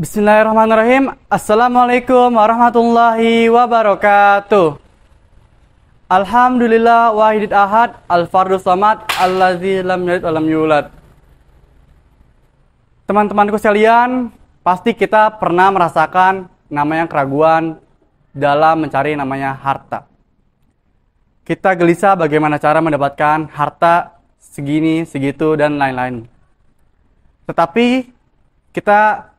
Bismillahirrahmanirrahim. Assalamualaikum warahmatullahi wabarakatuh. Alhamdulillah wahidid ahad al-fardus samad allazi lam yalid wa lam yulad. Teman-temanku sekalian, pasti kita pernah merasakan namanya keraguan dalam mencari namanya harta. Kita gelisah bagaimana cara mendapatkan harta segini, segitu, dan lain-lain. Tetapi kita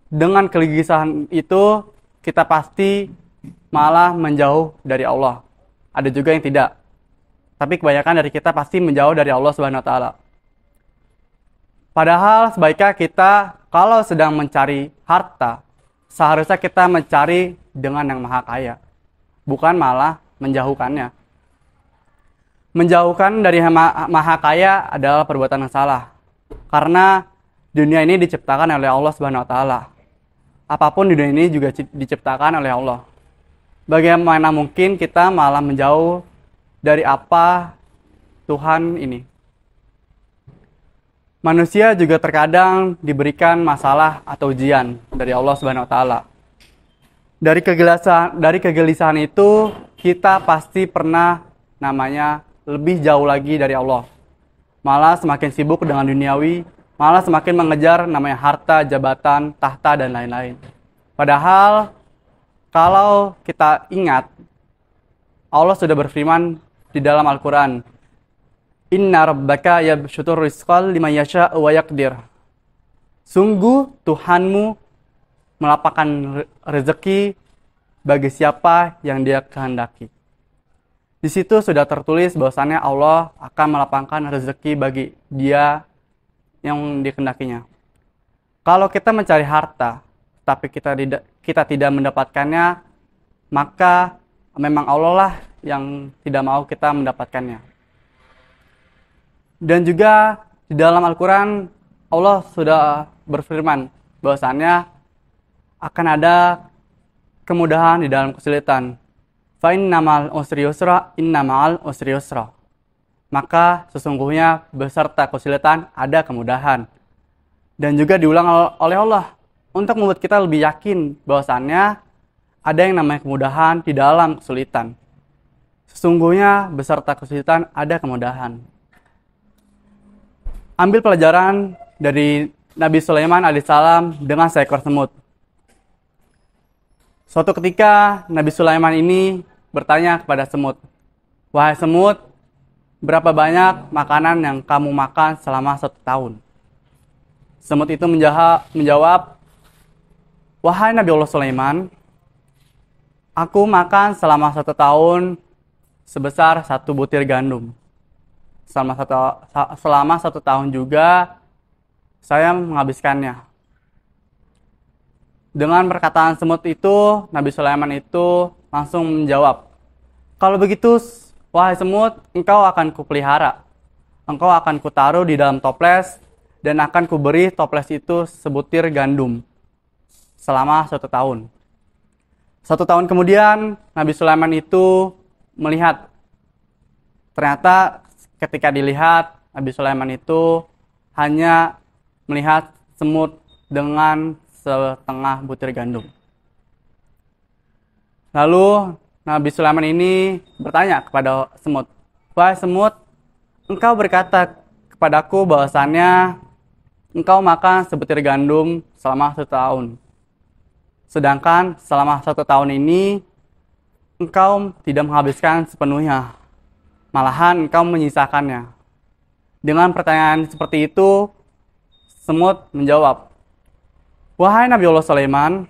dengan kegelisahan itu, kita pasti malah menjauh dari Allah. Ada juga yang tidak. Tapi kebanyakan dari kita pasti menjauh dari Allah Subhanahu wa taala. Padahal sebaiknya kita kalau sedang mencari harta, seharusnya kita mencari dengan yang maha kaya. Bukan malah menjauhkannya. Menjauhkan dari maha kaya adalah perbuatan yang salah. Karena dunia ini diciptakan oleh Allah Subhanahu wa taala. Apapun di dunia ini juga diciptakan oleh Allah. Bagaimana mungkin kita malah menjauh dari apa Tuhan ini? Manusia juga terkadang diberikan masalah atau ujian dari Allah Subhanahu wa taala. Dari kegelisahan itu kita pasti pernah namanya lebih jauh lagi dari Allah. Malah semakin sibuk dengan duniawi, malah semakin mengejar namanya harta, jabatan, tahta, dan lain-lain. Padahal, kalau kita ingat, Allah sudah berfirman di dalam Al-Quran, Inna rabbaka yabsutur rizqal liman yasha'u wa yaqdir. Sungguh Tuhanmu melapangkan rezeki bagi siapa yang Dia kehendaki. Di situ sudah tertulis bahwasannya Allah akan melapangkan rezeki bagi Dia yang dikehendakinya. Kalau kita mencari harta, tapi kita tidak mendapatkannya, maka memang Allah lah yang tidak mau kita mendapatkannya. Dan juga di dalam Al-Quran, Allah sudah berfirman bahwasannya akan ada kemudahan di dalam kesulitan. Fa innamal usri yusra, innamal usri yusra. Maka sesungguhnya beserta kesulitan ada kemudahan. Dan juga diulang oleh Allah untuk membuat kita lebih yakin bahwasannya ada yang namanya kemudahan di dalam kesulitan. Sesungguhnya beserta kesulitan ada kemudahan. Ambil pelajaran dari Nabi Sulaiman alaihissalam dengan seekor semut. Suatu ketika Nabi Sulaiman ini bertanya kepada semut, "Wahai semut, berapa banyak makanan yang kamu makan selama 1 tahun?" Semut itu menjawab, "Wahai Nabi Allah Sulaiman, aku makan selama 1 tahun sebesar 1 butir gandum. Selama 1 tahun juga saya menghabiskannya." Dengan perkataan semut itu, Nabi Sulaiman itu langsung menjawab, "Kalau begitu, wahai semut, engkau akan kupelihara. Engkau akan kutaruh di dalam toples dan akan kuberi toples itu sebutir gandum selama 1 tahun." 1 tahun kemudian, Nabi Sulaiman itu melihat. Ternyata ketika dilihat, Nabi Sulaiman itu hanya melihat semut dengan setengah butir gandum. Lalu Nabi Sulaiman ini bertanya kepada semut, "Wahai semut, engkau berkata kepadaku bahwasannya engkau makan sebutir gandum selama 1 tahun. Sedangkan selama 1 tahun ini engkau tidak menghabiskan sepenuhnya. Malahan engkau menyisakannya." Dengan pertanyaan seperti itu, semut menjawab, "Wahai Nabi Allah Sulaiman,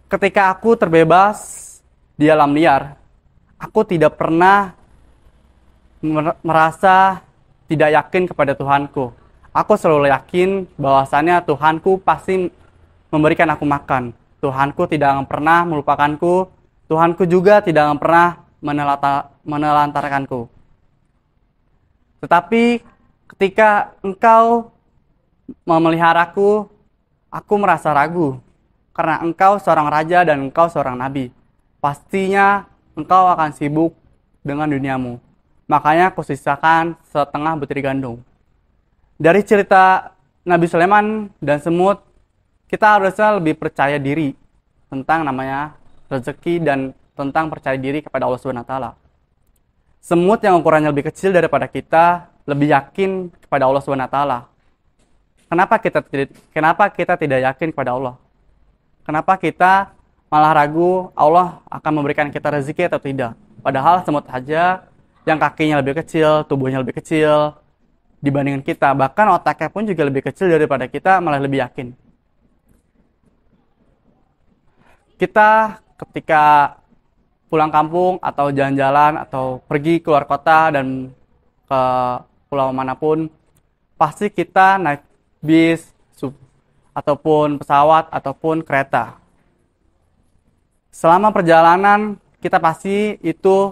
ketika aku terbebas di alam liar, aku tidak pernah merasa tidak yakin kepada Tuhanku. Aku selalu yakin bahwasannya Tuhanku pasti memberikan aku makan. Tuhanku tidak akan pernah melupakanku. Tuhanku juga tidak akan pernah menelantarkanku. Tetapi ketika engkau memeliharaku, aku merasa ragu. Karena engkau seorang raja dan engkau seorang nabi. Pastinya engkau akan sibuk dengan duniamu. Makanya aku sisakan setengah butir gandum." Dari cerita Nabi Sulaiman dan semut, kita harusnya lebih percaya diri tentang namanya rezeki dan tentang percaya diri kepada Allah Subhanahu wa taala. Semut yang ukurannya lebih kecil daripada kita lebih yakin kepada Allah Subhanahu wa taala. Kenapa kita tidak yakin kepada Allah? Kenapa kita malah ragu Allah akan memberikan kita rezeki atau tidak? Padahal semut saja yang kakinya lebih kecil, tubuhnya lebih kecil dibandingkan kita, bahkan otaknya pun juga lebih kecil daripada kita, malah lebih yakin. Kita ketika pulang kampung atau jalan-jalan atau pergi keluar kota dan ke pulau manapun, pasti kita naik bis ataupun pesawat ataupun kereta. Selama perjalanan kita pasti itu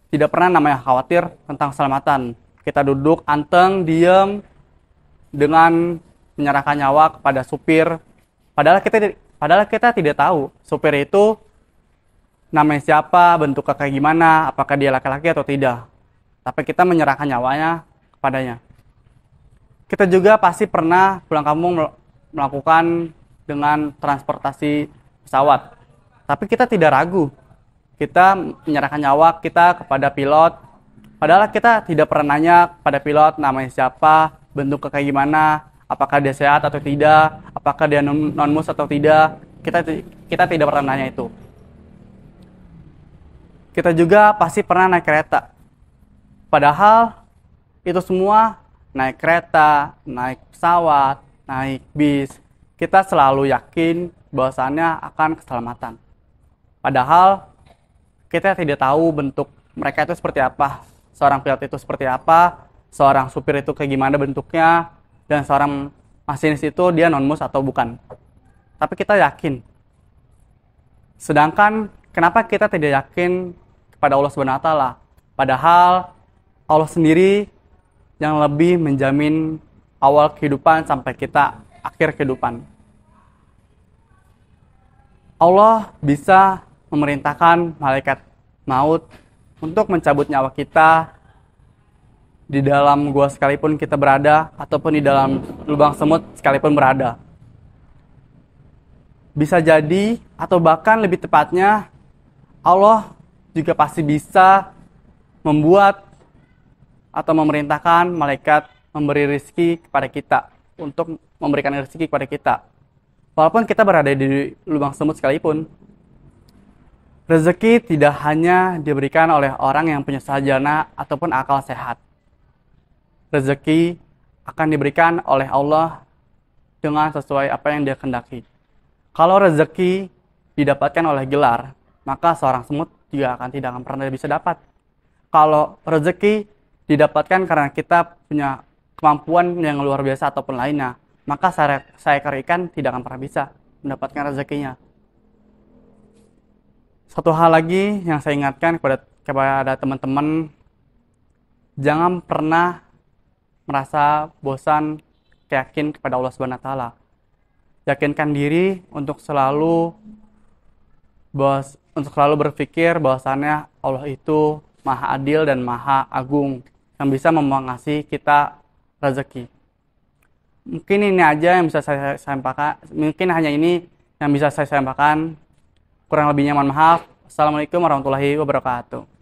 tidak pernah namanya khawatir tentang keselamatan. Kita duduk anteng, diam dengan menyerahkan nyawa kepada supir. Padahal kita tidak tahu supir itu namanya siapa, bentuknya kayak gimana, apakah dia laki-laki atau tidak. Tapi kita menyerahkan nyawanya kepadanya. Kita juga pasti pernah pulang kampung melakukan dengan transportasi pesawat. Tapi kita tidak ragu. Kita menyerahkan nyawa kita kepada pilot. Padahal kita tidak pernah nanya pada pilot namanya siapa, bentuknya kayak gimana, apakah dia sehat atau tidak, apakah dia non-mus atau tidak. Kita tidak pernah nanya itu. Kita juga pasti pernah naik kereta. Padahal itu semua naik kereta, naik pesawat, naik bis, kita selalu yakin bahwasannya akan keselamatan. Padahal kita tidak tahu bentuk mereka itu seperti apa, seorang pilot itu seperti apa, seorang supir itu kayak gimana bentuknya, dan seorang masinis itu dia non-mus atau bukan. Tapi kita yakin. Sedangkan kenapa kita tidak yakin kepada Allah Subhanahu wa taala? Padahal Allah sendiri yang lebih menjamin awal kehidupan sampai kita akhir kehidupan. Allah bisa memerintahkan malaikat maut untuk mencabut nyawa kita di dalam gua sekalipun kita berada, ataupun di dalam lubang semut sekalipun berada. Bisa jadi, atau bahkan lebih tepatnya, Allah juga pasti bisa membuat atau memerintahkan malaikat memberi rezeki kepada kita, untuk memberikan rezeki kepada kita. Walaupun kita berada di lubang semut sekalipun, rezeki tidak hanya diberikan oleh orang yang punya sarjana ataupun akal sehat. Rezeki akan diberikan oleh Allah dengan sesuai apa yang Dia kehendaki. Kalau rezeki didapatkan oleh gelar, maka seorang semut juga tidak akan pernah bisa dapat. Kalau rezeki didapatkan karena kita punya kemampuan yang luar biasa ataupun lainnya, maka seekor ikan tidak akan pernah bisa mendapatkan rezekinya. Satu hal lagi yang saya ingatkan kepada teman-teman, jangan pernah merasa bosan yakin kepada Allah Subhanahu wa taala. Yakinkan diri untuk selalu berpikir bahwasannya Allah itu Maha Adil dan Maha Agung yang bisa mengasihi kita rezeki. Mungkin ini aja yang bisa saya sampaikan. Mungkin hanya ini yang bisa saya sampaikan. Kurang lebihnya mohon maaf. Assalamualaikum warahmatullahi wabarakatuh.